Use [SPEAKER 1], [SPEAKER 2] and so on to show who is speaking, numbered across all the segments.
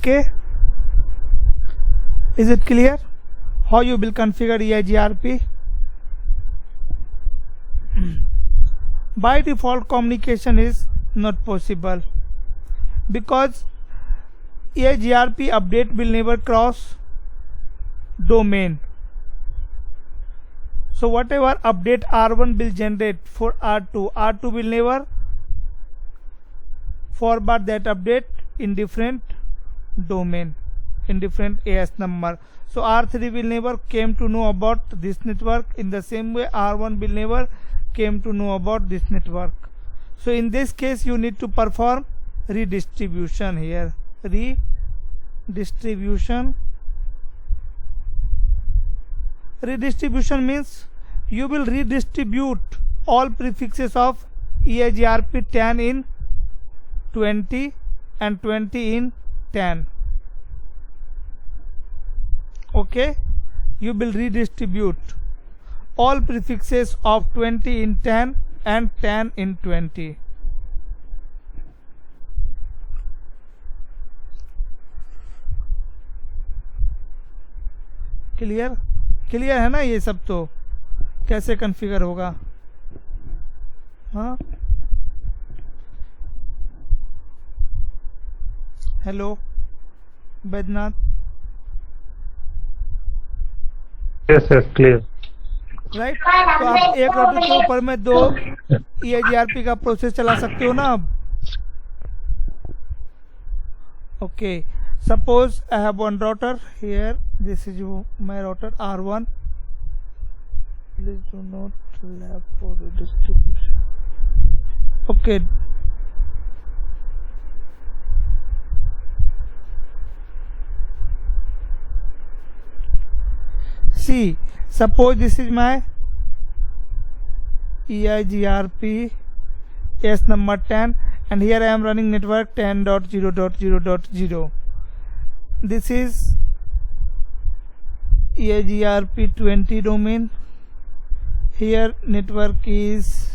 [SPEAKER 1] Okay, is it clear how you will configure EIGRP? By default communication is not possible because EIGRP update will never cross domain. So whatever update R1 will generate for R2, R2 will never forward that update in different domain, in different AS number. So R3 will never came to know about this network. In the same way R1 will never came to know about this network. So in this case you need to perform redistribution here. Redistribution means you will redistribute all prefixes of EIGRP 10 in 20 and 20 in 10. Okay, you will redistribute all prefixes of 20 in 10 and 10 in 20. Clear है ना ये सब? तो कैसे configure होगा? हाँ, hello Baidyanath?
[SPEAKER 2] Yes sir, clear.
[SPEAKER 1] Right, तो आप एक राउटर के ऊपर में 2 EIGRP का प्रोसेस चला सकते हो ना अब? Okay, suppose I have one router here. This is my router R1. Please do not lab for redistribution. Okay. See, suppose this is my EIGRP S number 10 and here I am running network 10.0.0.0. This is EIGRP 20 domain. Here network is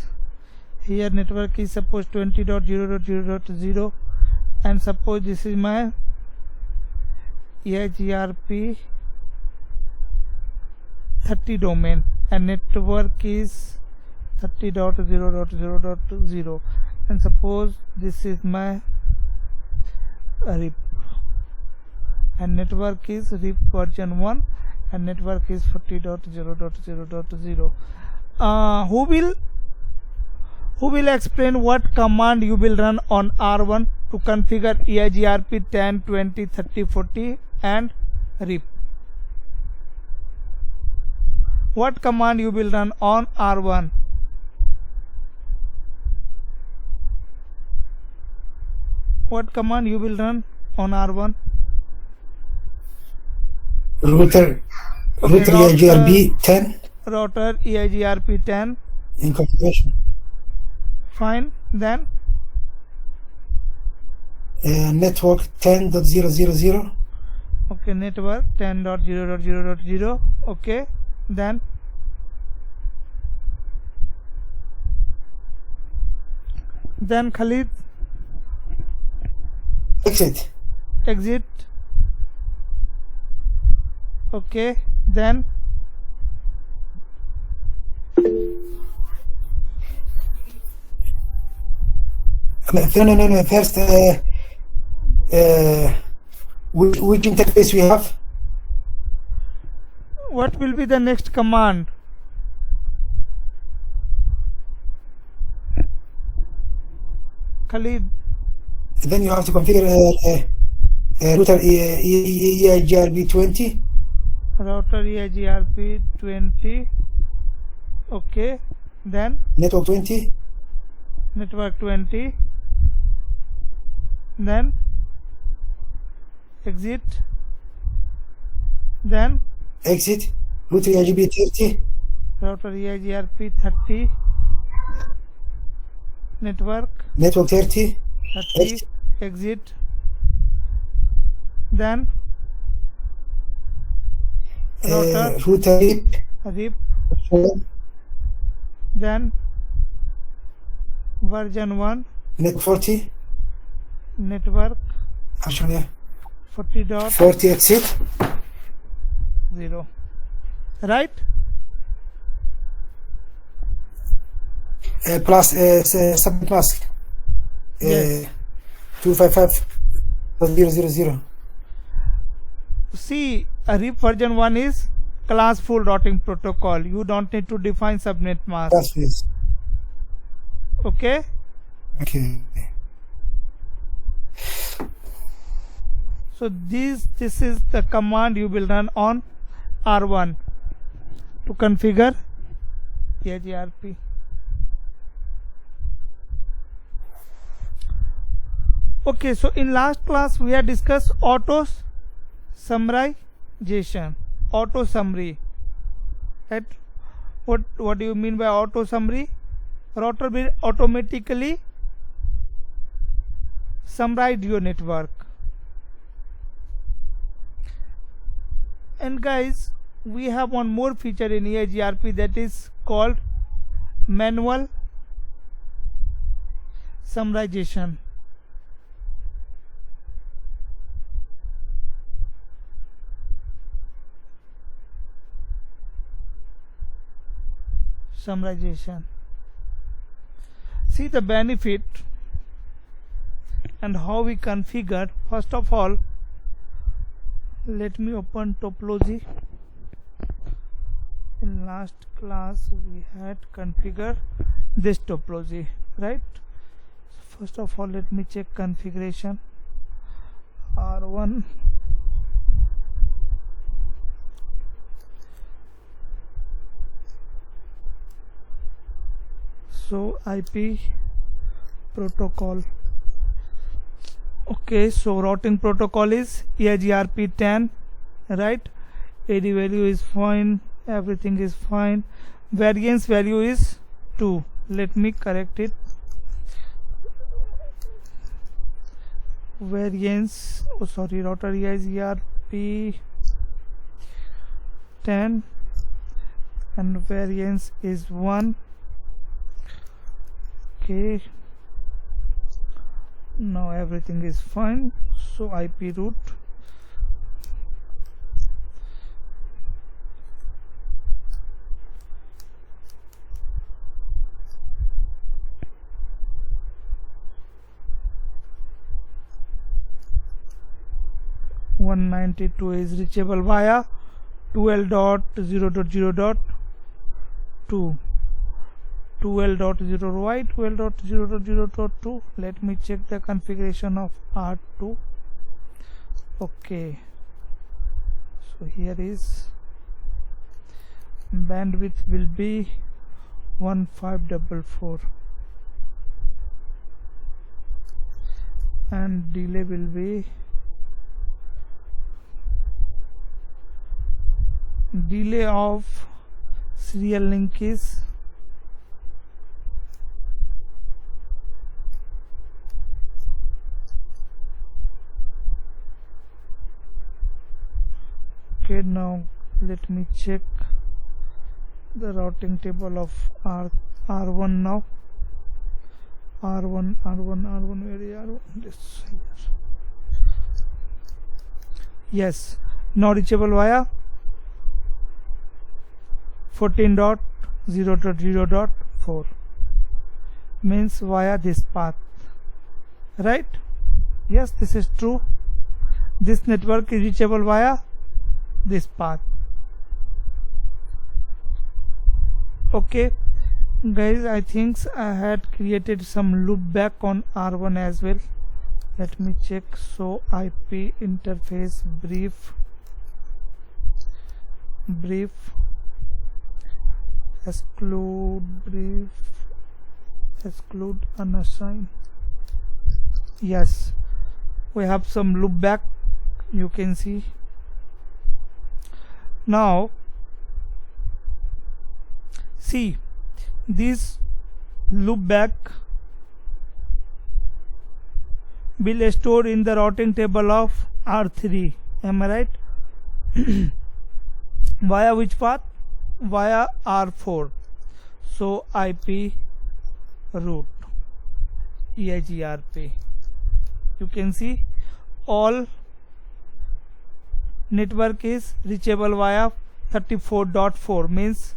[SPEAKER 1] suppose 20.0.0.0 and suppose this is my EIGRP 30 domain and network is 30.0.0.0 and suppose this is my RIP and network is RIP version 1 and network is 40.0.0.0. Who will explain what command you will run on R1 to configure EIGRP 10, 20, 30, 40 and RIP? What command you will run on R1? What command you will run on R1?
[SPEAKER 3] Router EIGRP 10.
[SPEAKER 1] Router EIGRP 10.
[SPEAKER 3] In configuration.
[SPEAKER 1] Fine. Then
[SPEAKER 3] network 10.0.0.0.
[SPEAKER 1] Okay, network 10.0.0.0. Okay, then Khalid,
[SPEAKER 3] exit.
[SPEAKER 1] Okay, then
[SPEAKER 3] No. First, which interface we have?
[SPEAKER 1] What will be the next command? Khalid.
[SPEAKER 3] Then you have to configure router EIGRP 20.
[SPEAKER 1] Router EIGRP 20. Okay, then
[SPEAKER 3] network 20.
[SPEAKER 1] Network 20. Then exit. Then
[SPEAKER 3] exit. Router EIGRP 30.
[SPEAKER 1] Router EIGRP 30. Network
[SPEAKER 3] 30.
[SPEAKER 1] Exit. Then
[SPEAKER 3] router
[SPEAKER 1] RIP. Then version 1.
[SPEAKER 3] Net 40.
[SPEAKER 1] Network
[SPEAKER 3] Actually, 40 exit.
[SPEAKER 1] 0, right?
[SPEAKER 3] Plus subnet mask.
[SPEAKER 1] Yes.
[SPEAKER 3] 255.000.
[SPEAKER 1] See, RIP version 1 is class full routing protocol. You don't need to define subnet mask.
[SPEAKER 3] That's please.
[SPEAKER 1] Okay.
[SPEAKER 3] Okay.
[SPEAKER 1] So this is the command you will run on R1 to configure EIGRP. Okay, so in last class we had discussed auto summarization, auto summary. Right? What do you mean by auto summary? Router will automatically summarize your network. And guys, we have one more feature in EIGRP that is called manual summarization. See the benefit and how we configure. First of all, let me open topology. In last class we had configured this topology, right? First of all, let me check configuration. R1 so IP protocol. Okay, so routing protocol is EIGRP 10, right? AD value is fine, everything is fine. Variance value is 2. Let me correct it. Variance, oh sorry, router EIGRP 10 and variance is 1. Okay, now everything is fine. So IP root (192) is reachable via 12.0.0.2. 12.0 right, 12.0.0.2. Let me check the configuration of R2. Okay, so here is bandwidth will be 1544 and delay will be delay of serial link is okay. Now let me check the routing table of R1 now. R1 where is R1? This here. Yes, now reachable via 14.0.0.4 means via this path, right? Yes, this is true. This network is reachable via this path. Okay guys, I think I had created some loopback on R1 as well. Let me check. So IP interface brief exclude unassign. Yes, we have some loopback, you can see. Now see, this loopback will store in the routing table of R3. Am I right? Via which path? Via R4. So IP root EIGRP. You can see all network is reachable via 34.4 means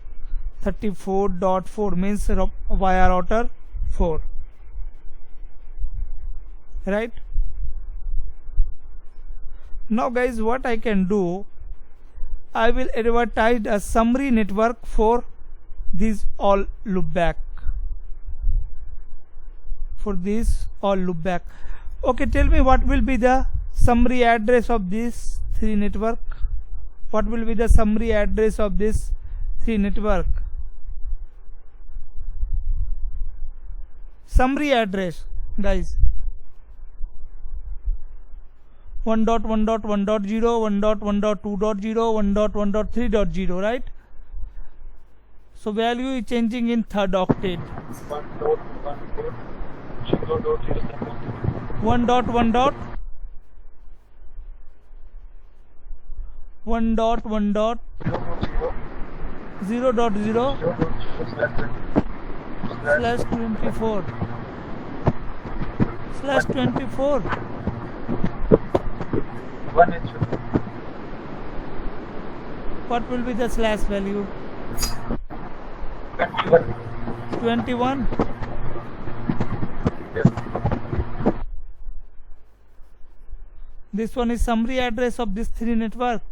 [SPEAKER 1] 34.4 means via router 4, right? Now guys, what I can do, I will advertise a summary network for these all loopback, for this all loopback. Okay, tell me what will be the summary address of this 3 network? What will be the summary address of this 3 network? Summary address, guys. 1.1.1.0, 1.1.2.0, 1.1.3.0, right? So value is changing in third octet. 1.1.1.1.0 /24/24 what will be the slash value? 21. This one is summary address of this 3 network.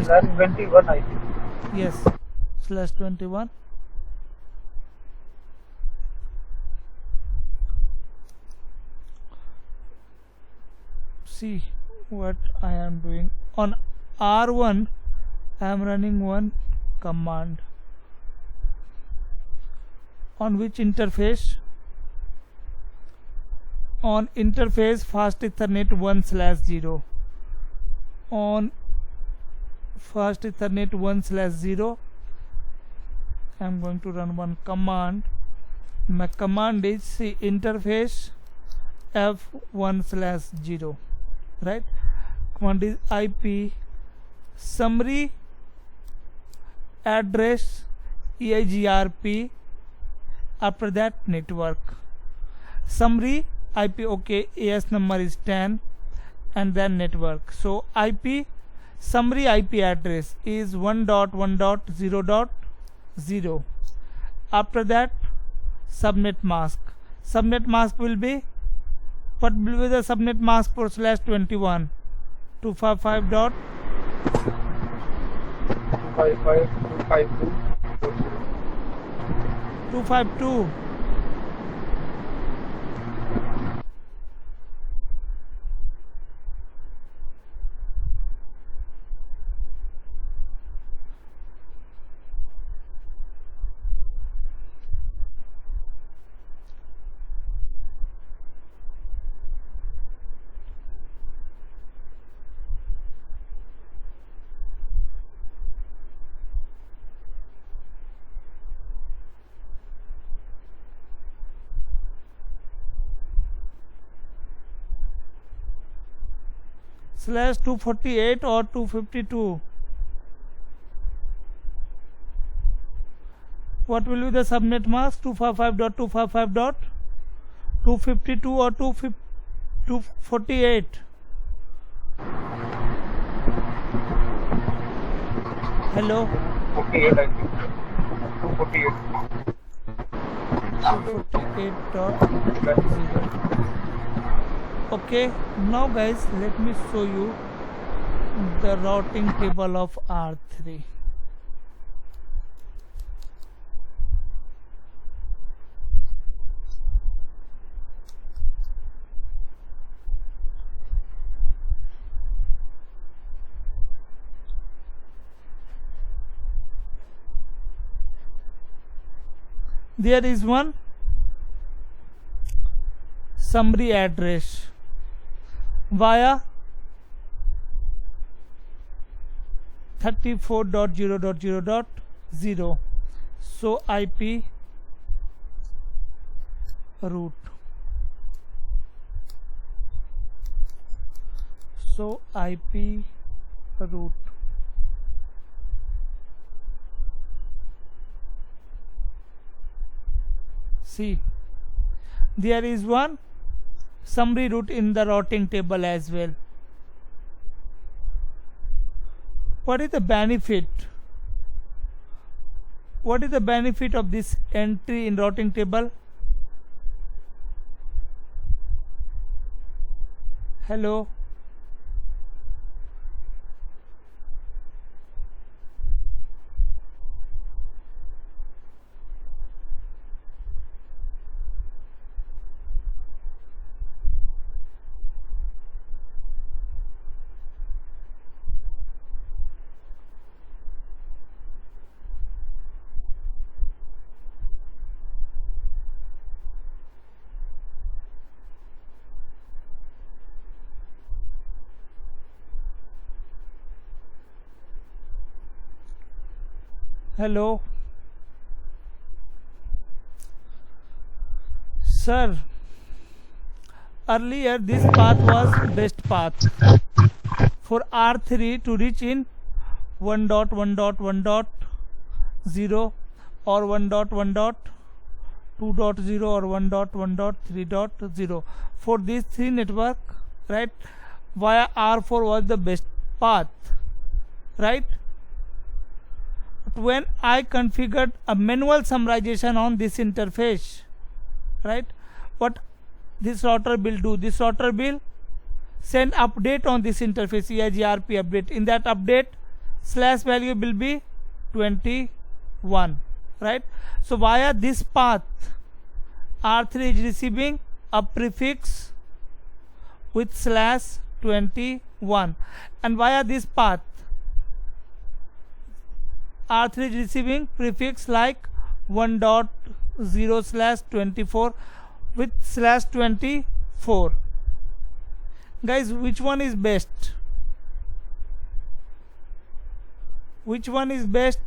[SPEAKER 2] /21 I think.
[SPEAKER 1] Yes, /21. See what I am doing. On R1 I am running one command. On which interface? On interface fast Ethernet 1/0. On fast Ethernet 1/0 I am going to run one command. My command is interface f1/0, right? Command is IP summary address EIGRP, after that network summary IP. Okay, AS number is 10 and then network. So IP summary IP address is 1.1.0.0. After that subnet mask. Subnet mask will be, what will be the subnet mask for /21? 255. 252. /248 or 252. What will be the subnet mask? 255.255.252 or 248. Hello.
[SPEAKER 2] 48 I think. 248.
[SPEAKER 1] 248.0. Okay, now guys, let me show you the routing table of R3. There is one summary address via 34.0.0.0. So IP root. So IP root. See, there is one summary route in the routing table as well. What is the benefit? What is the benefit of this entry in routing table? Hello. Hello. Sir, earlier this path was best path for R3 to reach in 1.1.1.0 or 1.1.2.0 or 1.1.3.0. For these three network, right, via R4 was the best path, right? When I configured a manual summarization on this interface, right, what this router will do, this router will send update on this interface, EIGRP update. In that update, slash value will be 21, right? So via this path, R3 is receiving a prefix with slash 21, and via this path R3 is receiving prefix like 1.0/24 with slash 24. Guys, which one is best? Which one is best?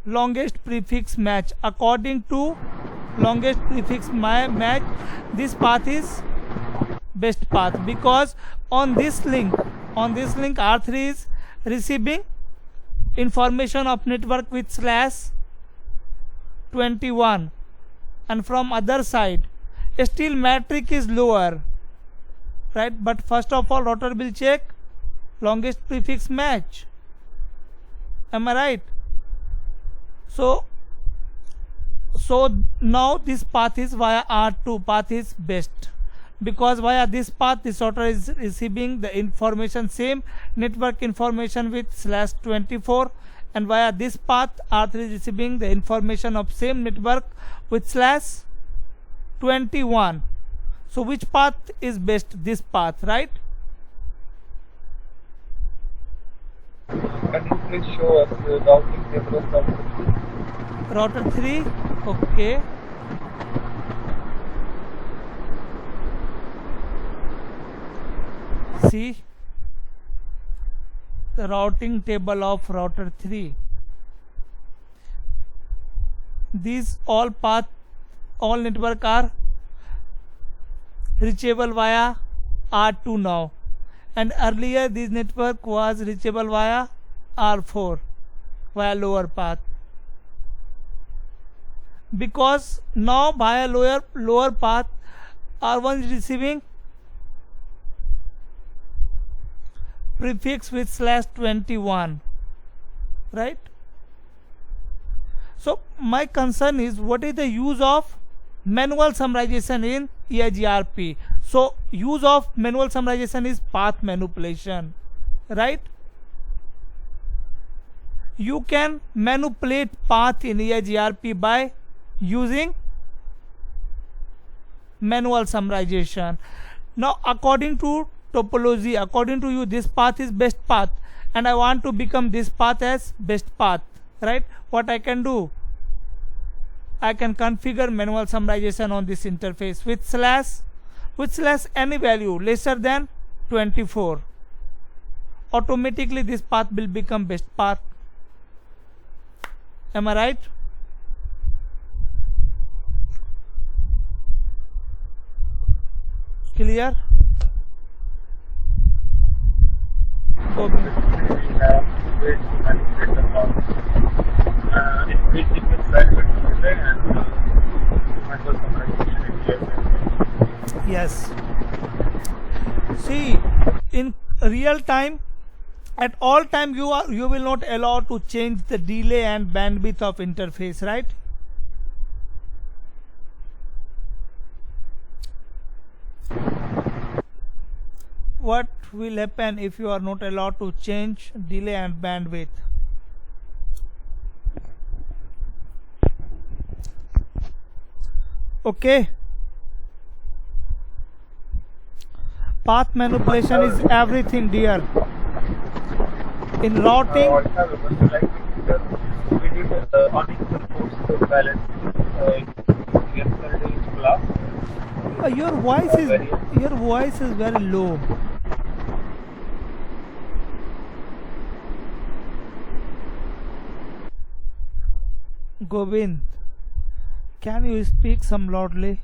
[SPEAKER 1] Longest prefix match. According to longest prefix match, this path is best path, because on this link R3 is receiving information of network with slash 21, and from other side still metric is lower, right? But first of all, router will check longest prefix match. Am I right? So now this path is via R2 path is best, because via this path this router is receiving the information, same network information with slash 24, and via this path R3 is receiving the information of same network with slash 21. So which path is best? This path, right?
[SPEAKER 2] Can you please show us the routing table of router 3?
[SPEAKER 1] Router 3, okay. See the routing table of router 3. These all path, all network are reachable via R2 now, and earlier this network was reachable via R4 via lower path. Because now via lower path R1 is receiving prefix with slash 21, right? So my concern is, what is the use of manual summarization in EIGRP? So use of manual summarization is path manipulation, right? You can manipulate path in EIGRP by using manual summarization. Now according to topology, according to you, this path is best path, and I want to become this path as best path, right? What I can do, I can configure manual summarization on this interface with slash any value lesser than 24. Automatically this path will become best path. Am I right? Clear?
[SPEAKER 2] We have ways to manipulate the path. If we signal
[SPEAKER 1] real time, at all time you will not allow to change the delay and bandwidth of interface, right? What will happen if you are not allowed to change delay and bandwidth? Okay. Path manipulation is everything, dear. In routing,
[SPEAKER 2] What happened? Like we did unequal force balance in yesterday's class.
[SPEAKER 1] your voice is very low. Govind, can you speak some loudly?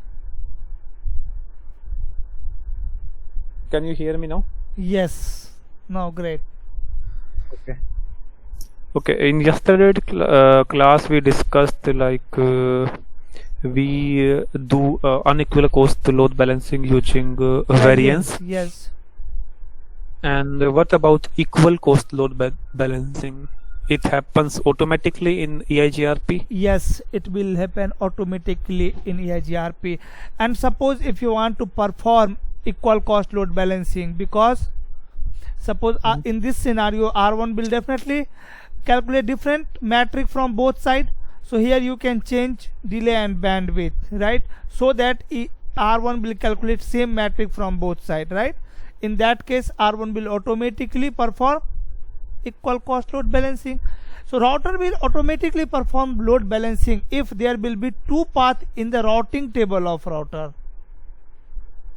[SPEAKER 4] Can you hear me now?
[SPEAKER 1] Yes. No, great.
[SPEAKER 4] Okay. Okay. In yesterday's class, we discussed like we do unequal cost load balancing using variance.
[SPEAKER 1] Yes.
[SPEAKER 4] And what about equal cost load balancing? It happens automatically in EIGRP.
[SPEAKER 1] Yes, it will happen automatically in EIGRP. And suppose if you want to perform equal cost load balancing, because suppose in this scenario R1 will definitely calculate different metric from both sides. So here you can change delay and bandwidth, right? So that R1 will calculate same metric from both sides, right? In that case R1 will automatically perform equal cost load balancing. So router will automatically perform load balancing if there will be two paths in the routing table of router.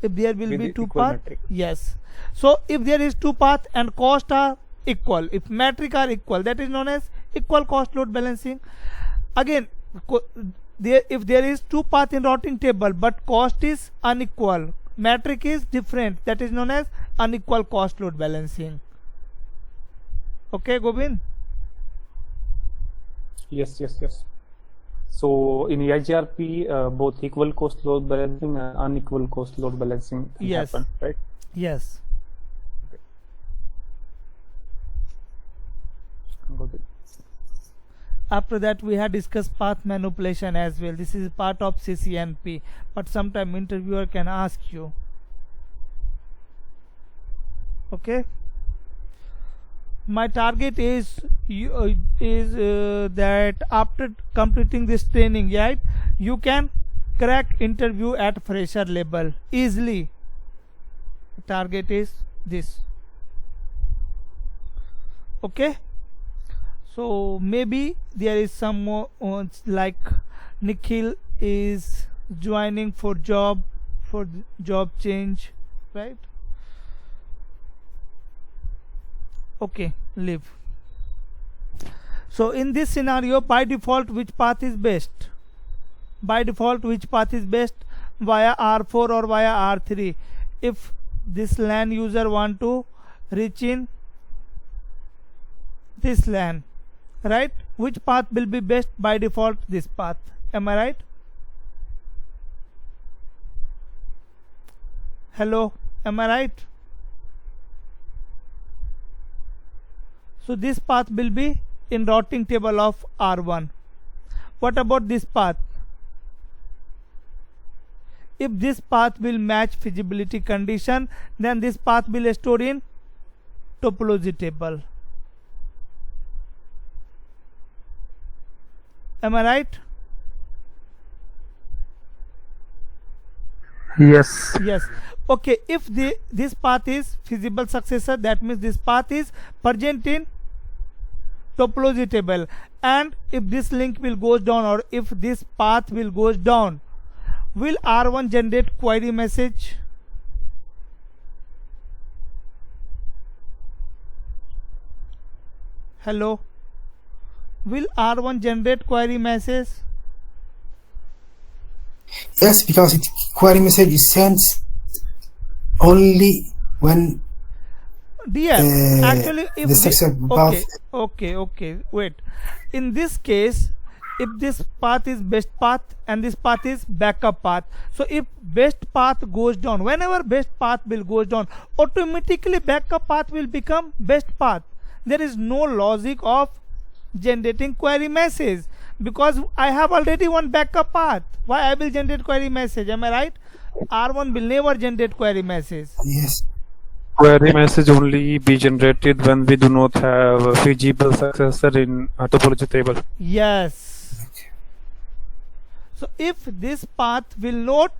[SPEAKER 1] If there will
[SPEAKER 4] With
[SPEAKER 1] be
[SPEAKER 4] the
[SPEAKER 1] two
[SPEAKER 4] equal
[SPEAKER 1] paths,
[SPEAKER 4] metric.
[SPEAKER 1] yes. So if there is two paths and cost are equal, if metric are equal, that is known as equal cost load balancing. Again, if there is two paths in routing table but cost is unequal, metric is different, that is known as unequal cost load balancing. Okay, Govind?
[SPEAKER 4] Yes. So in EIGRP, both equal cost load balancing and unequal cost load balancing
[SPEAKER 1] Yes.
[SPEAKER 4] happen, right?
[SPEAKER 1] Yes.
[SPEAKER 4] Got it.
[SPEAKER 1] After that we had discussed path manipulation as well. This is part of CCNP, but sometime interviewer can ask you. Okay. My target is that after completing this training, right, you can crack interview at fresher level easily. Target is this. Okay. So maybe there is some more like Nikhil is joining for job change, right? Okay, leave. So in this scenario, by default, which path is best? By default, which path is best? Via R4 or via R3? If this LAN user want to reach in this LAN, right? Which path will be best? By default, this path. Am I right? Hello, am I right? So this path will be in routing table of R1. What about this path? If this path will match feasibility condition, then this path will store in topology table. Am I right?
[SPEAKER 4] Yes.
[SPEAKER 1] Yes. Okay, if this path is feasible successor, that means this path is present in topology table. And if this link will goes down, or if this path will goes down, will R1 generate query message? Hello? Will R1 generate query message?
[SPEAKER 3] Yes, because query message is sent only when
[SPEAKER 1] Dear, actually if
[SPEAKER 3] the success path.
[SPEAKER 1] okay, wait. In this case, if this path is best path and this path is backup path. So if best path goes down, whenever best path will goes down, automatically backup path will become best path. There is no logic of generating query message, because I have already one backup path. Why I will generate query message? Am I right? R1 will never generate query message.
[SPEAKER 3] Yes.
[SPEAKER 4] Query message only be generated when we do not have a feasible successor in a topology table.
[SPEAKER 1] Yes.
[SPEAKER 3] Okay.
[SPEAKER 1] So if this path will not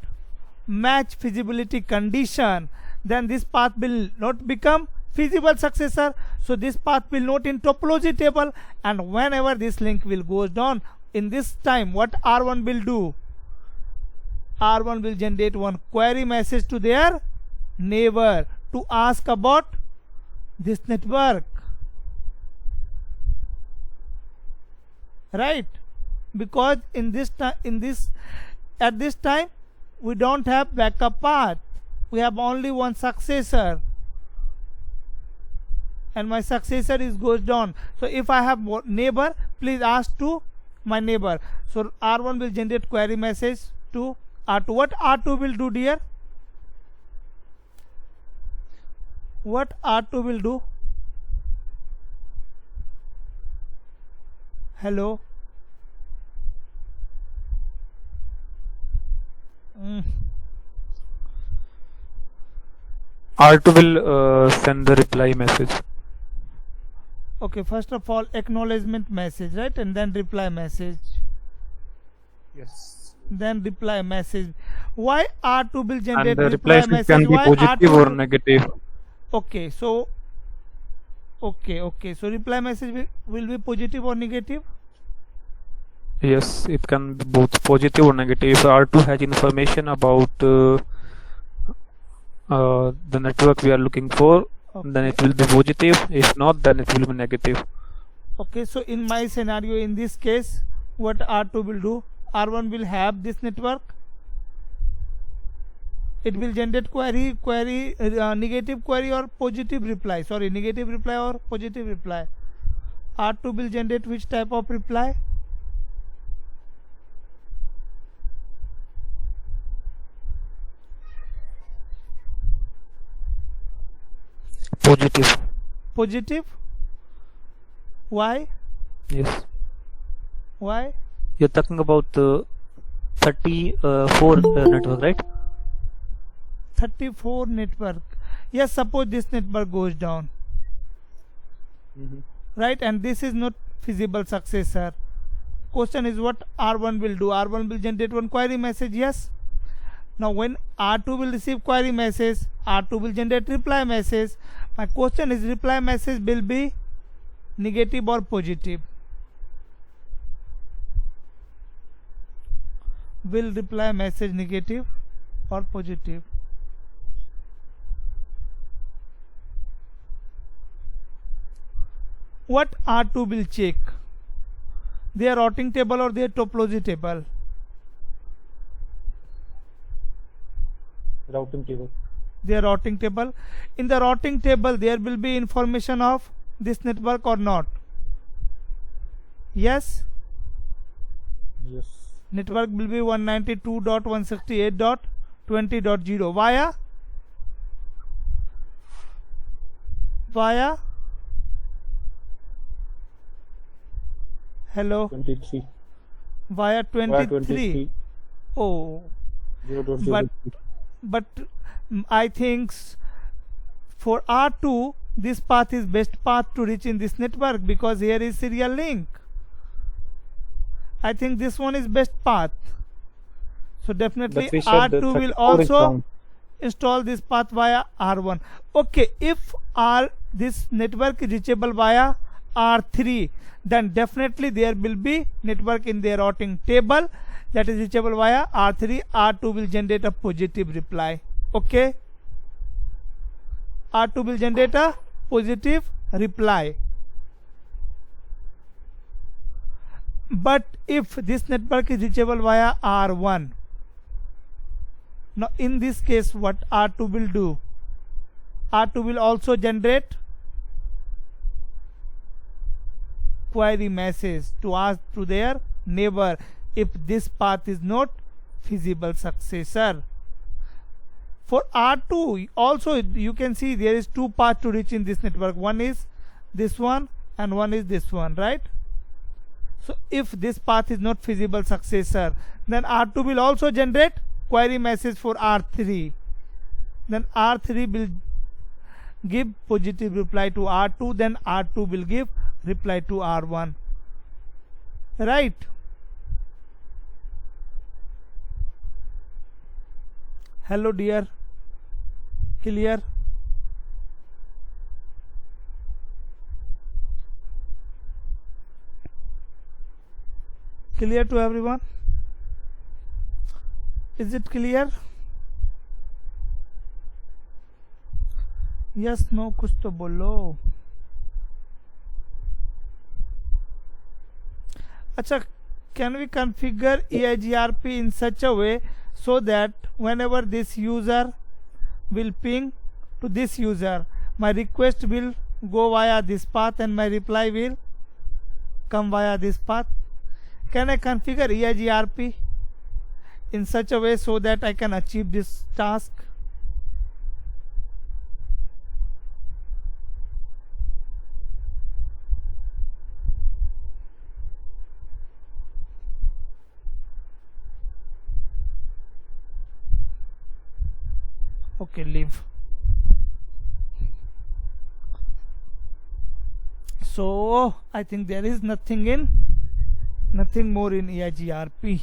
[SPEAKER 1] match feasibility condition, then this path will not become feasible successor. So this path will not in topology table, and whenever this link will goes down, in this time what R1 will do? R1 will generate one query message to their neighbor to ask about this network, right? Because in this at this time we don't have backup path, we have only one successor, and my successor is goes down. So if I have neighbor, please ask to my neighbor. So R1 will generate query message to R2. What R2 will do, dear? What R2 will do? Hello?
[SPEAKER 4] R2 will send the reply message.
[SPEAKER 1] Okay, first of all acknowledgement message, right? And then reply message.
[SPEAKER 4] Yes.
[SPEAKER 1] Then reply message. Why R2 will
[SPEAKER 4] And
[SPEAKER 1] generate
[SPEAKER 4] the
[SPEAKER 1] reply
[SPEAKER 4] reply
[SPEAKER 1] message?
[SPEAKER 4] can be
[SPEAKER 1] Why
[SPEAKER 4] positive
[SPEAKER 1] R2
[SPEAKER 4] or
[SPEAKER 1] will-
[SPEAKER 4] negative.
[SPEAKER 1] Okay, so okay. So reply message will be positive or negative?
[SPEAKER 4] Yes, it can be both positive or negative. If R2 has information about the network we are looking for, then it will be positive. If not, then it will be negative.
[SPEAKER 1] Okay, so in my scenario, in this case, what R2 will do? R1 will have this network. It will generate negative query or positive reply. Sorry, negative reply or positive reply. R2 will generate which type of reply?
[SPEAKER 4] Positive.
[SPEAKER 1] Positive. Why?
[SPEAKER 4] Yes.
[SPEAKER 1] Why?
[SPEAKER 4] You're talking about 34 network, right?
[SPEAKER 1] 34 network. Yes, suppose this network goes down, right? And this is not feasible successor. Question is what R1 will do? R1 will generate one query message, yes. Now when R2 will receive query message, R2 will generate reply message. My question is reply message will be negative or positive? Will reply message negative or positive? What R2 will check? Their routing table or their topology table?
[SPEAKER 2] Routing table.
[SPEAKER 1] Their routing table. In the routing table there will be information of this network or not? Yes.
[SPEAKER 2] Yes.
[SPEAKER 1] Network will be 192.168.20.0 via hello
[SPEAKER 2] 23.
[SPEAKER 1] via 23. Oh,
[SPEAKER 2] 0.0.
[SPEAKER 1] but I think for R2 this path is best path to reach in this network, because here is serial link. I think this one is best path. So definitely
[SPEAKER 2] But we said that
[SPEAKER 1] R2 will
[SPEAKER 2] 34 is
[SPEAKER 1] also
[SPEAKER 2] wrong.
[SPEAKER 1] install this path via R1. Okay, if this network is reachable via R3, then definitely there will be network in their routing table that is reachable via R3. R2 will generate a positive reply. Okay, R2 will generate a positive reply. But if this network is reachable via R1, now in this case what R2 will do? R2 will also generate query message to ask to their never, if this path is not feasible successor. For R2 also you can see there is two paths to reach in this network. One is this one and one is this one, right? So if this path is not feasible successor, then R2 will also generate query message for R3. Then R3 will give positive reply to R2, then R2 will give reply to R1, right? Hello dear, clear? Clear to everyone? Is it clear? Yes, no, कुछ तो बोलो. अच्छा, can we configure EIGRP in such a way so that whenever this user will ping to this user, my request will go via this path and my reply will come via this path? Can I configure EIGRP in such a way so that I can achieve this task? Okay, leave. So I think there is nothing more in EIGRP.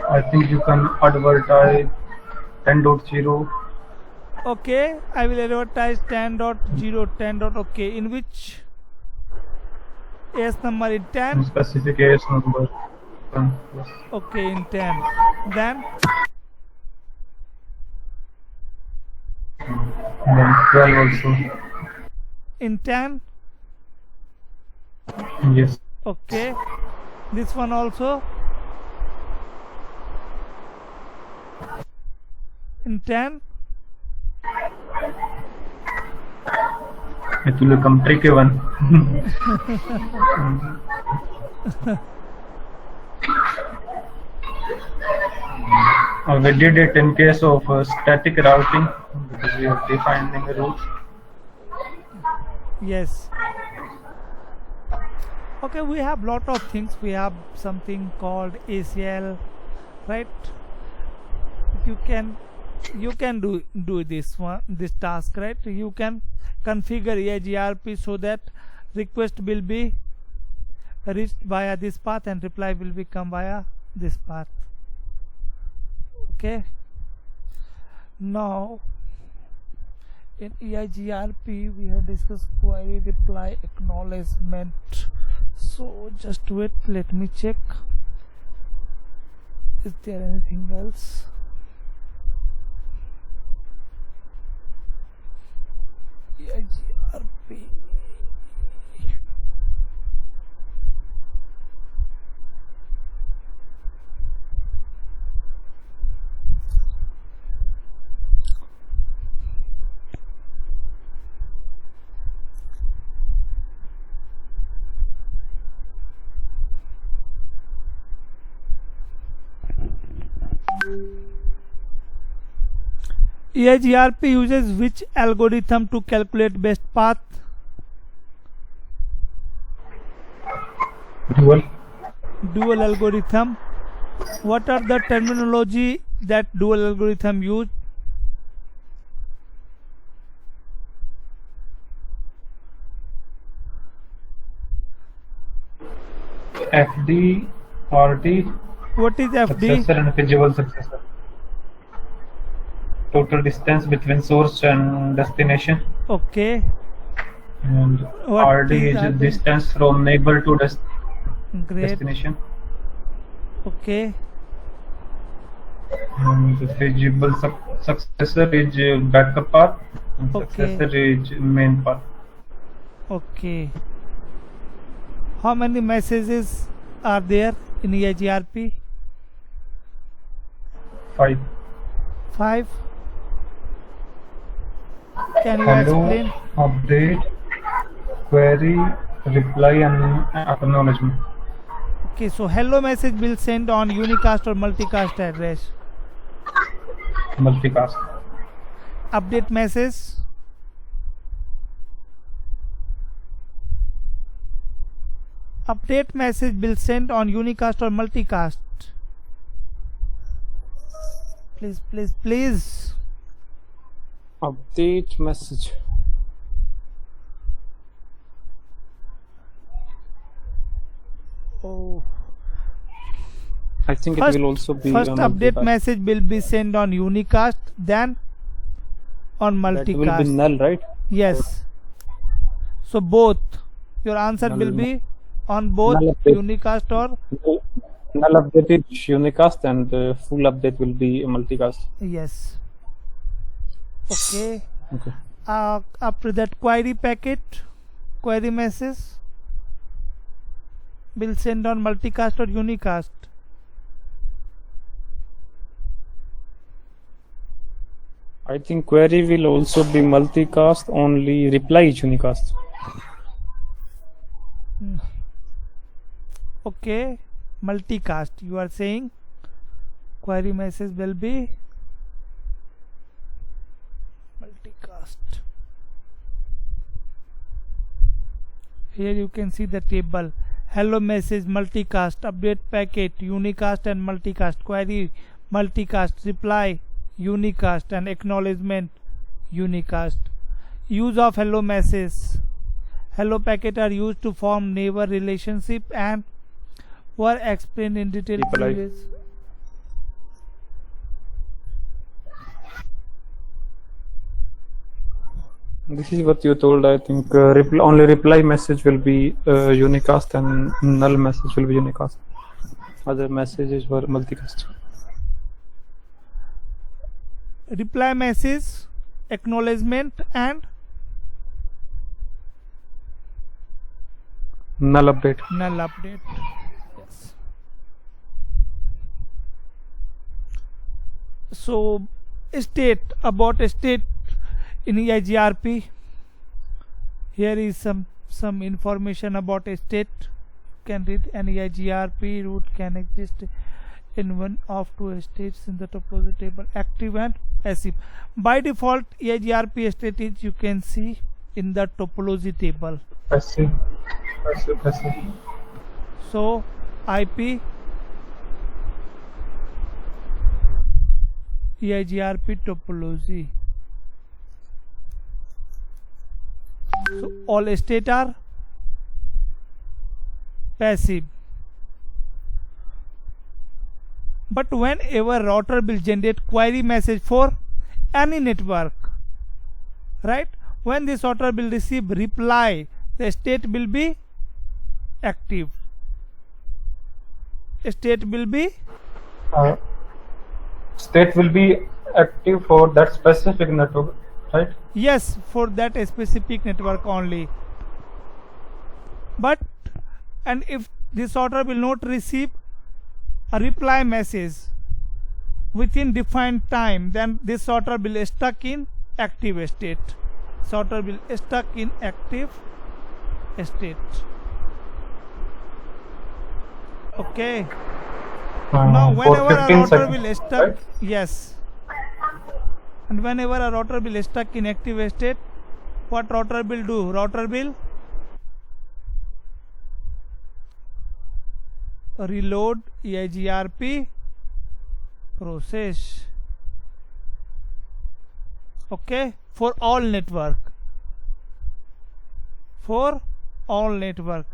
[SPEAKER 2] I think you can advertise 10.0.
[SPEAKER 1] Okay, I will advertise 10.0, 10. Okay, in which AS number? In 10?
[SPEAKER 2] Specific AS number. Yes.
[SPEAKER 1] Okay, in 10. Then
[SPEAKER 2] Then 12 also.
[SPEAKER 1] in 10.
[SPEAKER 2] Yes.
[SPEAKER 1] Okay, this one also in 10.
[SPEAKER 2] It will become tricky one. We did it in case of static routing because we are defining a route.
[SPEAKER 1] Yes. Okay, we have lot of things. We have something called ACL, right? You can do this task, right? You can configure EIGRP so that request will be reached via this path and reply will become via this path. Okay. Now in EIGRP we have discussed query, reply, acknowledgement. So just wait, let me check. Is there anything else? EIGRP. EIGRP uses which algorithm to calculate best path? Dual algorithm. What are the terminology that dual algorithm use?
[SPEAKER 2] FD, RD.
[SPEAKER 1] What is FD?
[SPEAKER 2] Successor and feasible successor. Total distance between source and destination.
[SPEAKER 1] Okay.
[SPEAKER 2] And
[SPEAKER 1] What
[SPEAKER 2] RD
[SPEAKER 1] is
[SPEAKER 2] is
[SPEAKER 1] RD?
[SPEAKER 2] distance from neighbor to
[SPEAKER 1] Great.
[SPEAKER 2] destination.
[SPEAKER 1] Okay.
[SPEAKER 2] And the feasible successor is backup path. And
[SPEAKER 1] Okay.
[SPEAKER 2] successor is main path.
[SPEAKER 1] Okay. How many messages are there in EIGRP?
[SPEAKER 2] 5.
[SPEAKER 1] 5. Can you
[SPEAKER 2] Hello,
[SPEAKER 1] explain?
[SPEAKER 2] update, query, reply, and acknowledgement.
[SPEAKER 1] Okay, so hello message will send on unicast or multicast address.
[SPEAKER 2] Multicast.
[SPEAKER 1] Update message. Update message will send on unicast or multicast. Please, please, please.
[SPEAKER 4] Update message.
[SPEAKER 1] Oh.
[SPEAKER 4] I think
[SPEAKER 1] First-
[SPEAKER 4] it will also be
[SPEAKER 1] First
[SPEAKER 4] a
[SPEAKER 1] update
[SPEAKER 4] multicast.
[SPEAKER 1] message will be sent on unicast, then on
[SPEAKER 4] That will be
[SPEAKER 1] multicast.
[SPEAKER 4] null, right?
[SPEAKER 1] Yes. So both. Your answer
[SPEAKER 4] Null-
[SPEAKER 1] will be on both
[SPEAKER 4] null update.
[SPEAKER 1] unicast or
[SPEAKER 4] Null update is unicast and full update will be a multicast.
[SPEAKER 1] yes. Okay.
[SPEAKER 4] Okay.
[SPEAKER 1] After that, query packet, query message will send on multicast or unicast.
[SPEAKER 4] I think query will also be multicast, only reply is unicast.
[SPEAKER 1] Okay, multicast. You are saying query message will be multicast. Here you can see the table. Hello message, multicast, update packet, unicast and multicast, query, multicast, reply, unicast and acknowledgement, unicast. Use of hello message. Hello packet are used to form neighbor relationship and were explained in detail
[SPEAKER 4] Reply.
[SPEAKER 1] previous.
[SPEAKER 4] This is what you told. I think only reply message will be unicast and null message will be unicast. Other messages were multicast.
[SPEAKER 1] Reply message, acknowledgement and
[SPEAKER 4] Null update.
[SPEAKER 1] null update. Yes. So state, about state in EIGRP. Here is some information about a state. You can read an EIGRP root can exist in one of two states in the topology table, active and passive. By default, EIGRP state is you can see in the topology table.
[SPEAKER 2] Passive. Passive.
[SPEAKER 1] So IP EIGRP topology. So all state are passive. But whenever router will generate query message for any network, right? When this router will receive reply, the state will be active. State will be
[SPEAKER 2] State will be active for that specific network, right?
[SPEAKER 1] yes for that specific network only. But and if this router will not receive a reply message within defined time, then this router will stuck in active state. This router will stuck in active state. Okay. Now
[SPEAKER 2] For
[SPEAKER 1] whenever a
[SPEAKER 2] 15
[SPEAKER 1] router
[SPEAKER 2] seconds,
[SPEAKER 1] will stuck,
[SPEAKER 2] right?
[SPEAKER 1] yes, and whenever a router will stuck in active state, what router will do? Router will reload EIGRP process. Okay, for all network. For all network,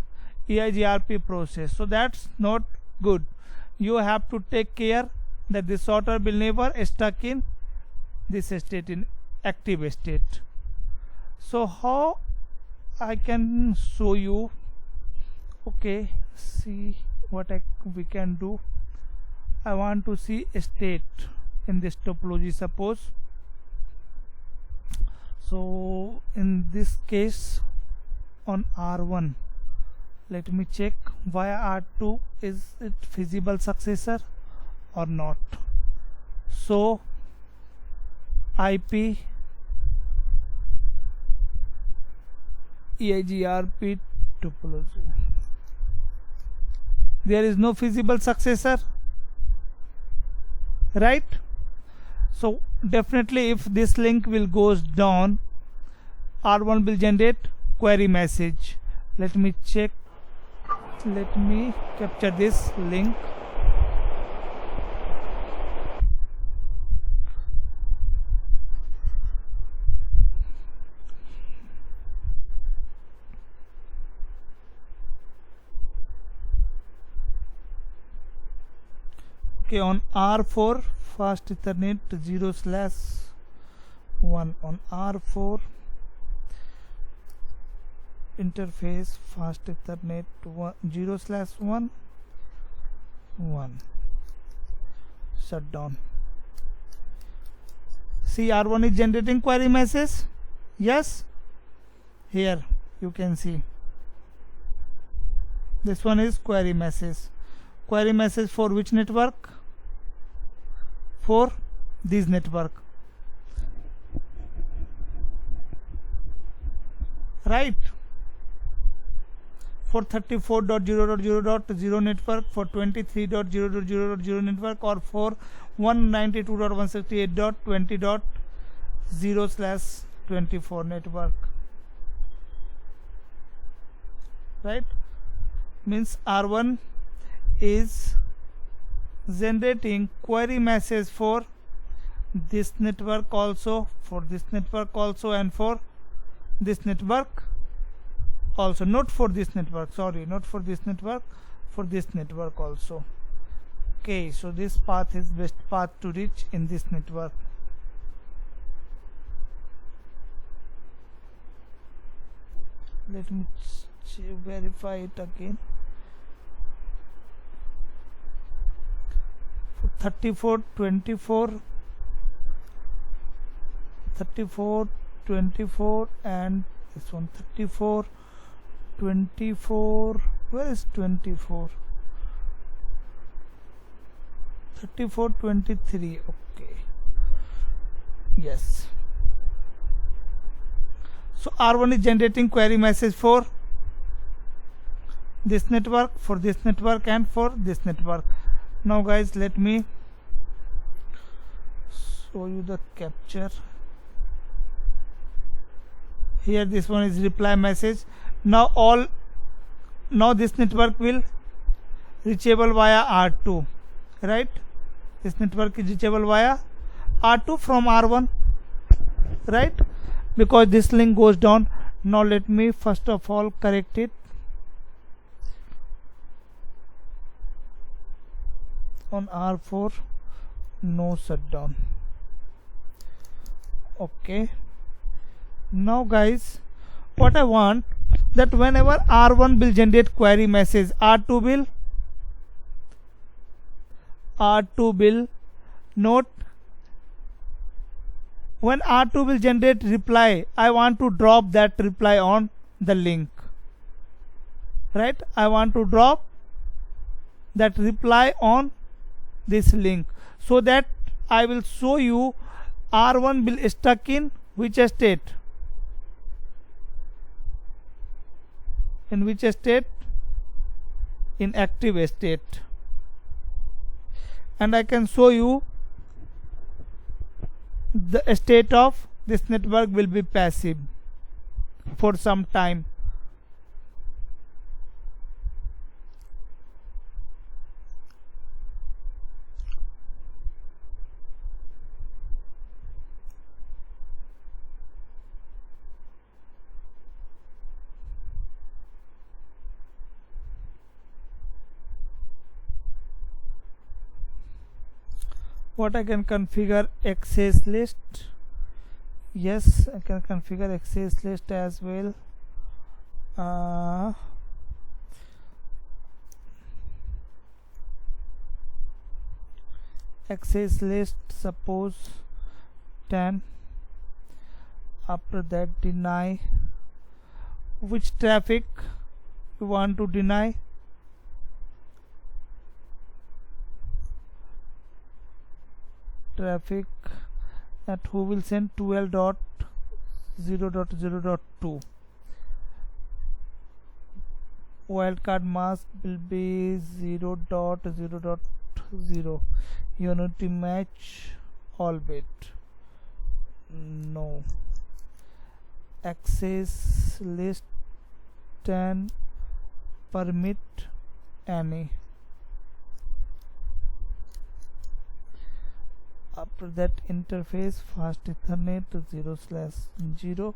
[SPEAKER 1] EIGRP process. So that's not good. You have to take care that this router will never stuck in this state, in active state. So how I can show you? Okay, see what we can do. I want to see a state in this topology, suppose. So in this case on R1, let me check via R2, is it feasible successor or not. So IP EIGRP topology. there is no feasible successor, right? So definitely if this link will goes down, R1 will generate query message. Let me check, let me capture this link. Okay, on R4 fast Ethernet 0/1, on R4 interface fast Ethernet 0/1 shut down. See, R1 is generating query message. Yes, here you can see this one is query message. Query message for which network? For this network, right? For 34.0.0.0 network, for 23.0.0.0 network, or for 192.168.20.0/24 network, right? Means R1 is generating query message for this network also, for this network also, and for this network also. Not for this network, sorry, not for this network, for this network also. Okay, so this path is best path to reach in this network. Let me verify it again. 34, 24 and this one 34, 24, where is 24? 34, 23, okay, yes. So R1 is generating query message for this network, for this network, and for this network. Now guys, let me show you the capture. Here this one is reply message. Now this network will reachable via R2, right? This network is reachable via R2 from R1, right? Because this link goes down. Now let me first of all correct it. On R4 no shutdown. Okay, now guys, what I want, that whenever R1 will generate query message, R2 will note. When R2 will generate reply, I want to drop that reply on the link, right? I want to drop that reply on this link, so that I will show you R1 will stuck in which state, in which state, in active state, and I can show you the state of this network will be passive for some time. What I can configure access list. Yes, I can configure access list as well. Access list, suppose 10. After that, deny. Which traffic you want to deny? Traffic that who will send 12.0.0.2. wildcard mask will be 0.0.0. Unity match all bit. No. Access list 10 permit any. After that interface fast Ethernet 0/0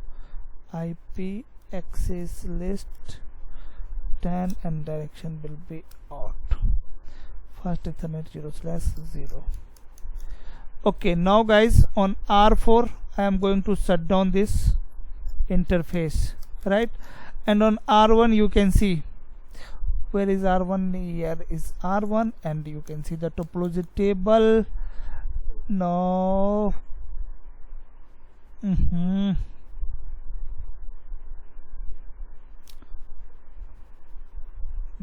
[SPEAKER 1] IP access list 10 and direction will be out. Fast Ethernet 0/0. Okay, now guys, on R4 I am going to shut down this interface, right? And on R1 you can see, where is R1? Here is R1, and you can see the topology table. No.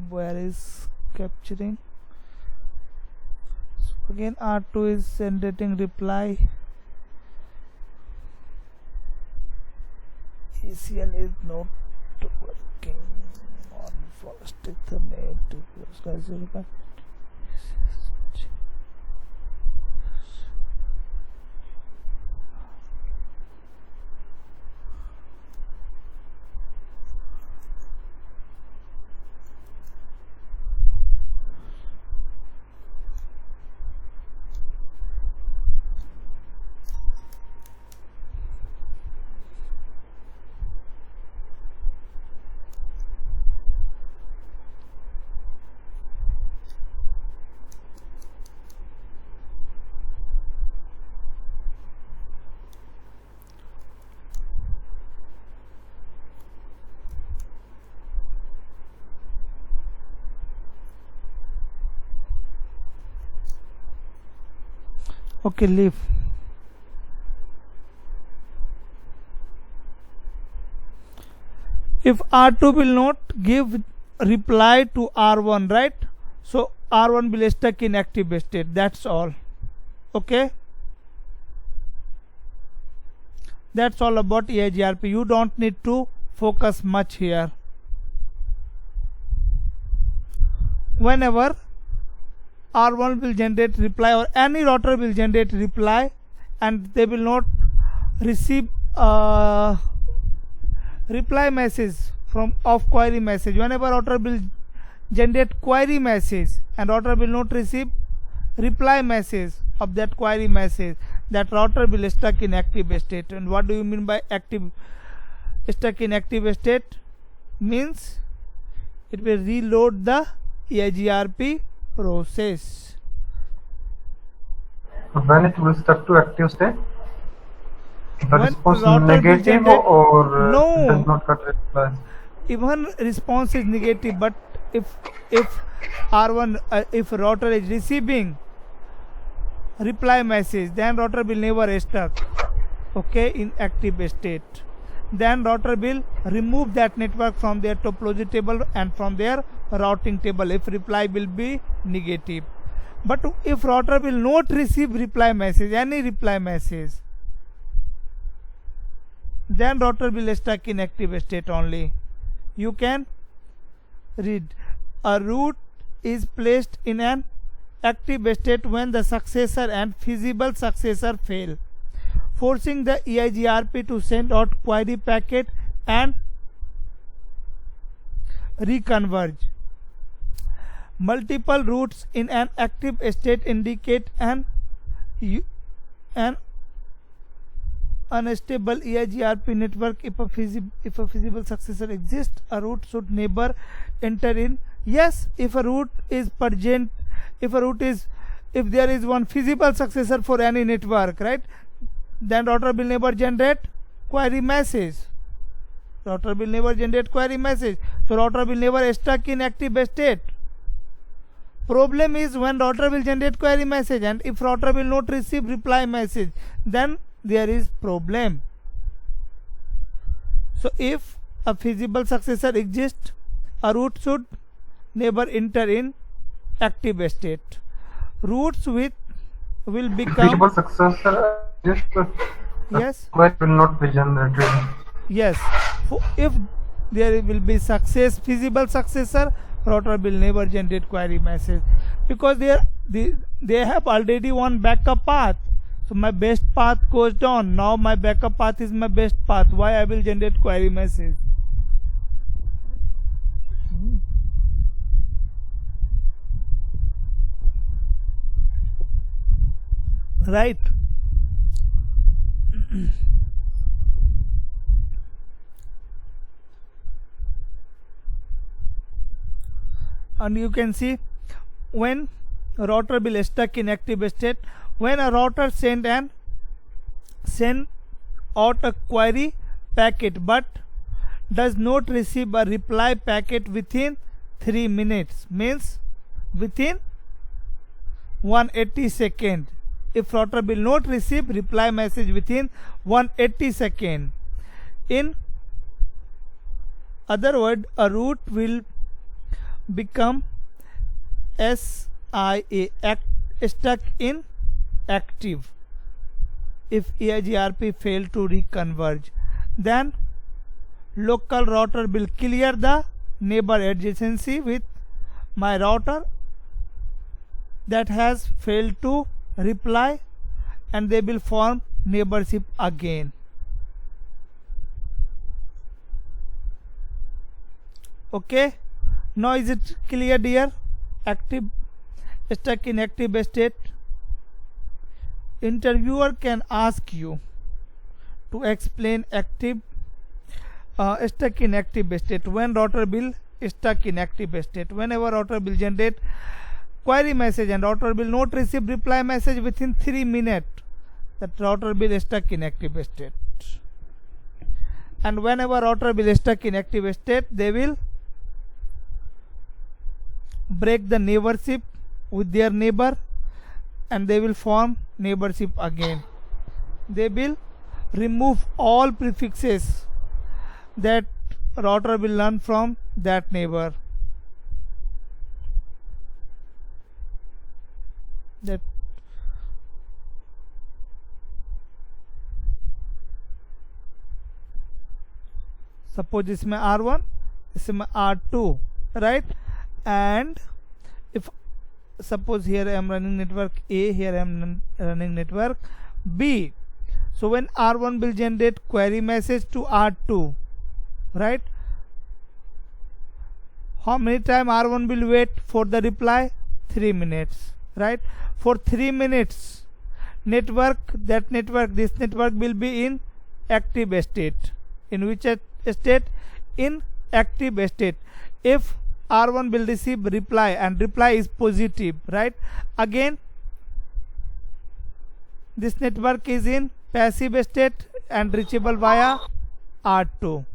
[SPEAKER 1] Where is capturing? So again R2 is generating reply. ACL is not working on fast Ethernet. Okay, leave. If R2 will not give reply to R1, right? So R1 will stuck in active state. That's all. Okay. That's all about EIGRP. You don't need to focus much here. Whenever R1 will generate reply, or any router will generate reply, and they will not receive reply message from of query message. Whenever router will generate query message and router will not receive reply message of that query message, that router will stuck in active state. And what do you mean by active stuck in active state? Means it will reload the EIGRP process.
[SPEAKER 2] When it will stuck to active state? The
[SPEAKER 1] When
[SPEAKER 2] response
[SPEAKER 1] router will
[SPEAKER 2] negative
[SPEAKER 1] generate-
[SPEAKER 2] or
[SPEAKER 1] No.
[SPEAKER 2] does not get reply?
[SPEAKER 1] Even response is negative, but if R1 if router is receiving reply message, then router will never stuck, okay, in active state. Then router will remove that network from their topology table and from their routing table if reply will be negative. But if router will not receive reply message, any reply message, then router will stuck in active state only. You can read, a route is placed in an active state when the successor and feasible successor fail, forcing the EIGRP to send out query packet and reconverge. Multiple routes in an active state indicate an unstable EIGRP network. If a feasible successor exists, a route should never enter in. Yes, if a route is present, if there is one feasible successor for any network, right, then router will never generate query message. Router will never generate query message. So router will never stuck in active state. Problem is when router will generate query message, and if router will not receive reply message, then there is problem. So if a feasible successor exists, a route should never enter in active state. Routes with will become
[SPEAKER 2] Feasible successor just
[SPEAKER 1] yes
[SPEAKER 2] query will not be generated.
[SPEAKER 1] yes. If there will be success, feasible successor, router will never generate query message, because they have already one backup path. So my best path goes down. Now my backup path is my best path. Why I will generate query message? Right. And you can see when router will stuck in active state, when a router send out a query packet but does not receive a reply packet within 3 minutes, means within 180 seconds. If router will not receive reply message within 180 seconds, in other word, a route will become SIA, stuck in active, if EIGRP fail to reconverge. Then local router will clear the neighbor adjacency with my router that has failed to reply, and they will form neighborship again. Okay, now is it clear, dear? Active, stuck in active state. Interviewer can ask you to explain active stuck in active state, when router will stuck in active state. Whenever router will generate query message and router will not receive reply message within 3 minutes, that router will stuck in active state. And whenever router will stuck in active state, they will break the neighborship with their neighbor, and they will form neighborship again. They will remove all prefixes that router will learn from that neighbor. That suppose इसमें R1, इसमें R2, right? And if suppose here I am running network A, here I am running network B, so when R1 will generate query message to R2, right? How many time R1 will wait for the reply? 3 minutes, right? For 3 minutes, this network will be in active state. In which state? In active state. If R1 will receive reply and reply is positive, right? Again, this network is in passive state and reachable via R2.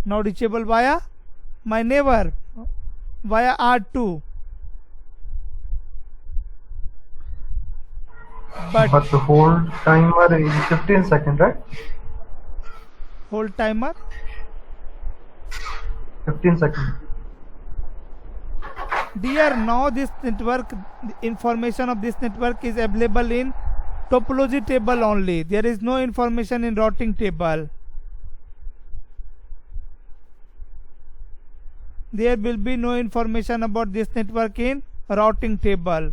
[SPEAKER 1] Now reachable via my neighbor via R2. But
[SPEAKER 2] the hold timer is 15 seconds, right?
[SPEAKER 1] Hold timer
[SPEAKER 2] 15 seconds.
[SPEAKER 1] Dear, now this network, information of this network is available in topology table only. There is no information in routing table. There will be no information about this network in routing table.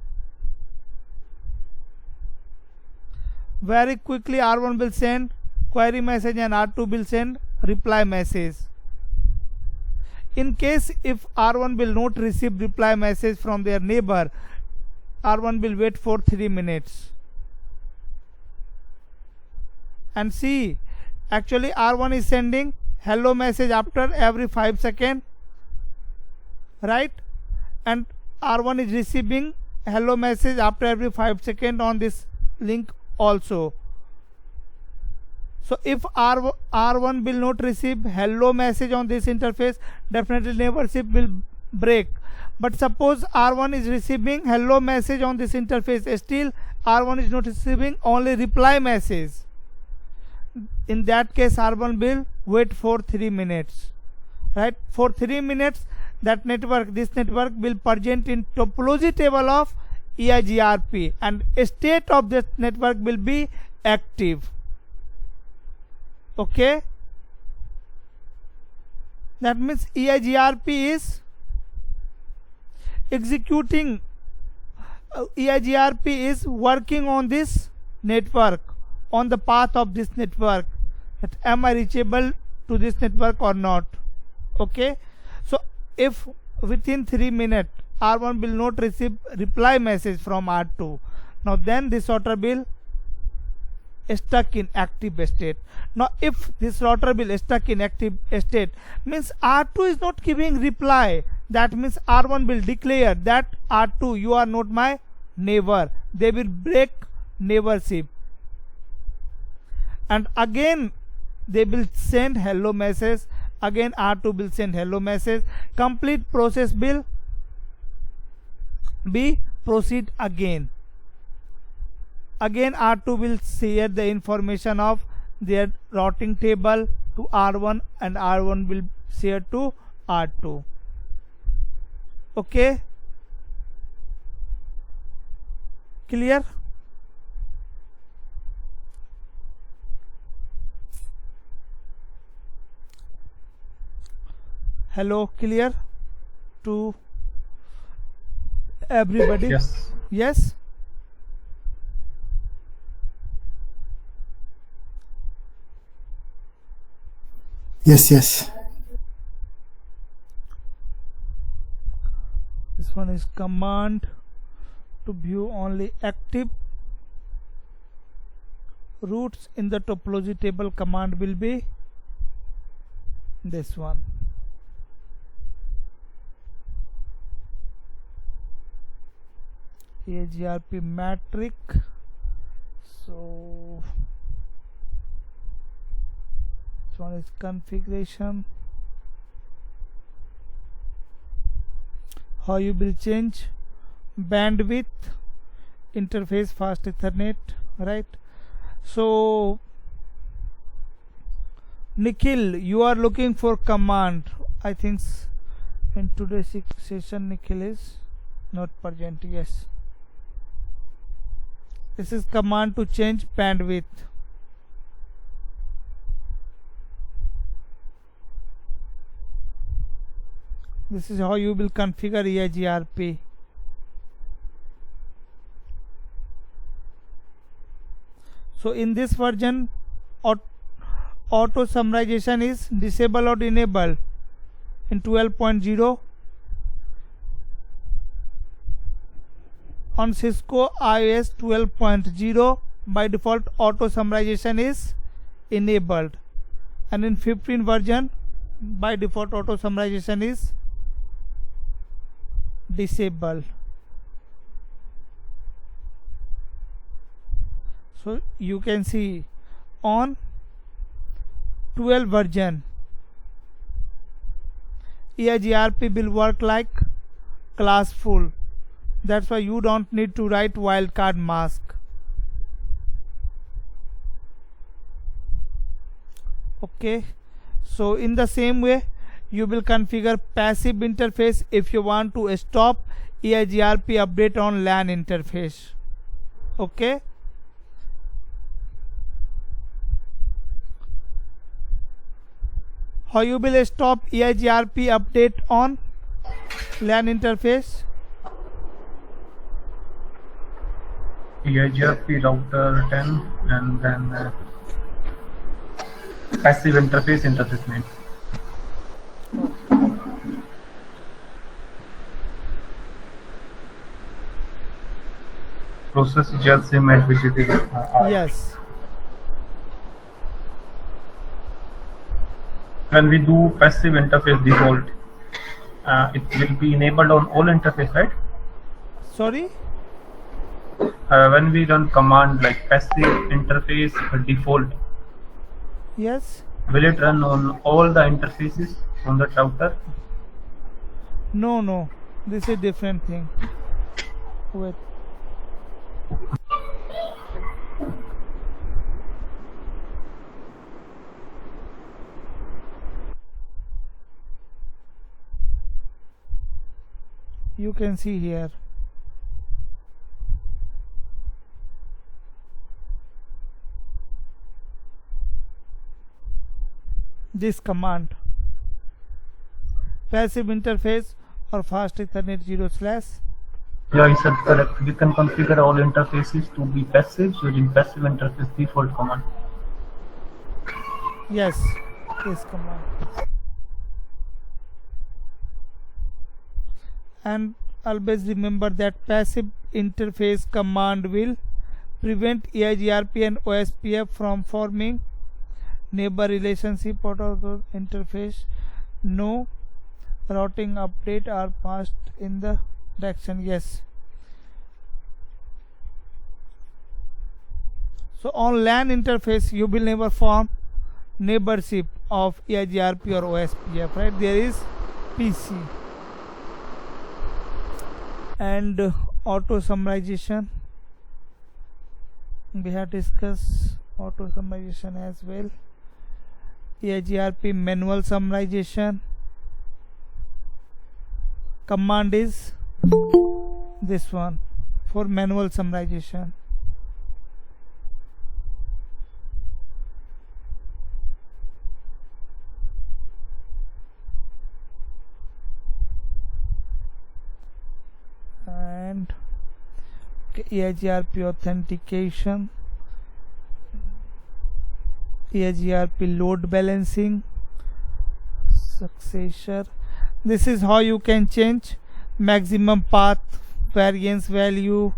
[SPEAKER 1] Very quickly R1 will send query message and R2 will send reply message. In case if R1 will not receive reply message from their neighbor, R1 will wait for 3 minutes. And see, actually R1 is sending hello message after every 5 seconds, right? And R1 is receiving hello message after every 5 seconds on this link also. So if R1 will not receive hello message on this interface, definitely neighborship will break. But suppose R1 is receiving hello message on this interface, still R1 is not receiving only reply message. In that case R1 will wait for 3 minutes, right? For 3 minutes that network, this network will present in topology table of EIGRP, and state of this network will be active. Okay, That means EIGRP is executing, EIGRP is working on this network, on the path of this network, that am I reachable to this network or not. Okay, so if within 3 minutes R1 will not receive reply message from R2, now then this router will stuck in active state. Now if this router will stuck in active state, means R2 is not giving reply. That means R1 will declare that R2, you are not my neighbor. They will break neighborship, and again they will send hello message. Again R2 will send hello message. Complete process will be proceed again. Again R2 will share the information of their routing table to R1, and R1 will share to R2. Okay, clear? Hello, clear to everybody?
[SPEAKER 2] Yes.
[SPEAKER 1] Yes.
[SPEAKER 3] Yes, yes.
[SPEAKER 1] This one is command to view only active routes in the topology table. Command will be this one. AGRP metric. So this one is configuration. How you will change bandwidth, interface, fast Ethernet, right? So Nikhil, you are looking for command. I think in today's session Nikhil is not present. Yes, this is command to change bandwidth. This is how you will configure EIGRP. So in this version, auto summarization is disabled or enabled in 12.0. On Cisco iOS 12.0, by default auto summarization is enabled, and in 15 version by default auto summarization is disabled. So you can see on 12 version EIGRP will work like class full. That's why you don't need to write wildcard mask. Okay, so in the same way you will configure passive interface if you want to stop EIGRP update on LAN interface. Okay, how you will stop EIGRP update on LAN interface?
[SPEAKER 2] EIGRP router 10 and then passive interface name. Process just same as which it is.
[SPEAKER 1] Yes.
[SPEAKER 2] When we do passive interface default, it will be enabled on all interface, right?
[SPEAKER 1] Sorry?
[SPEAKER 2] When we run command like passive interface default,
[SPEAKER 1] Yes.
[SPEAKER 2] will it run on all the interfaces on the router?
[SPEAKER 1] No, this is different thing. Wait. You can see here. This command. passive interface or fast Ethernet 0/.
[SPEAKER 2] Yeah, you said correct. We can configure all interfaces to be passive using passive interface default command.
[SPEAKER 1] Yes, this command. And always remember that passive interface command will prevent EIGRP and OSPF from forming neighbor relationship out of the interface. No routing update are passed in the direction. Yes. So on LAN interface you will never form neighborship of EIGRP or OSPF, right? There is PC. And auto summarization, we have discussed auto summarization as well. EIGRP manual summarization command is this one for manual summarization. And EIGRP authentication, EIGRP load balancing, successor. This is how you can change maximum path variance value.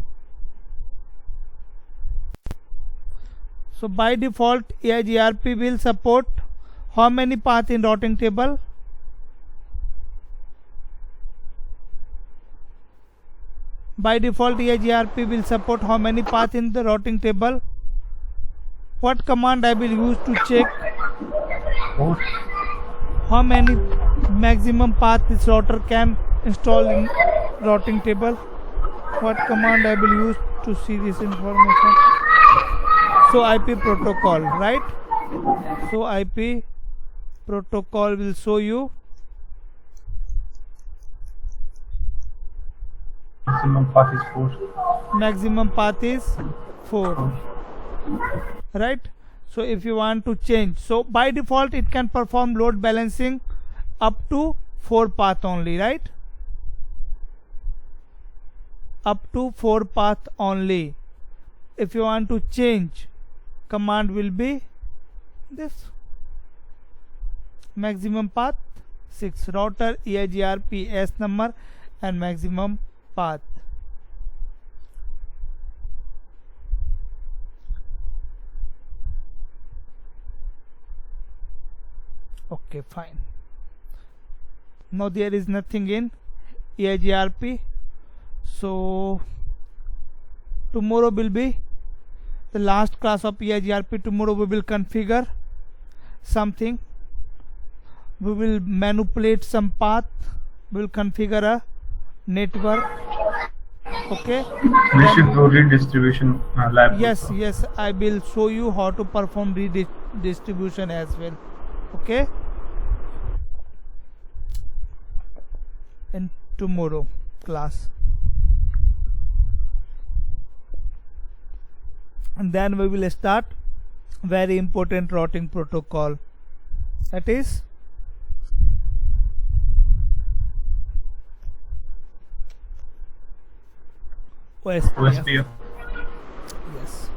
[SPEAKER 1] So by default EIGRP will support how many path in routing table? By default EIGRP will support how many path in the routing table? What command I will use to check how many maximum path this router can install in routing table? What command I will use to see this information? So IP protocol, right? So IP protocol will show you
[SPEAKER 2] Maximum path is 4.
[SPEAKER 1] maximum path is 4, right? So if you want to change, so by default it can perform load balancing up to 4 path only, right? Up to 4 path only. If you want to change, command will be this maximum path 6, router EIGRP S number and maximum path. Okay, fine. Now there is nothing in EIGRP. So tomorrow will be the last class of EIGRP. Tomorrow we will configure something. We will manipulate some path. We will configure a network. Okay.
[SPEAKER 2] We should do redistribution lab.
[SPEAKER 1] Yes, yes, I will show you how to perform redistribution as well. Okay. In tomorrow class. And then we will start very important routing protocol, that is OSPF.
[SPEAKER 2] OSPF.
[SPEAKER 1] Yes.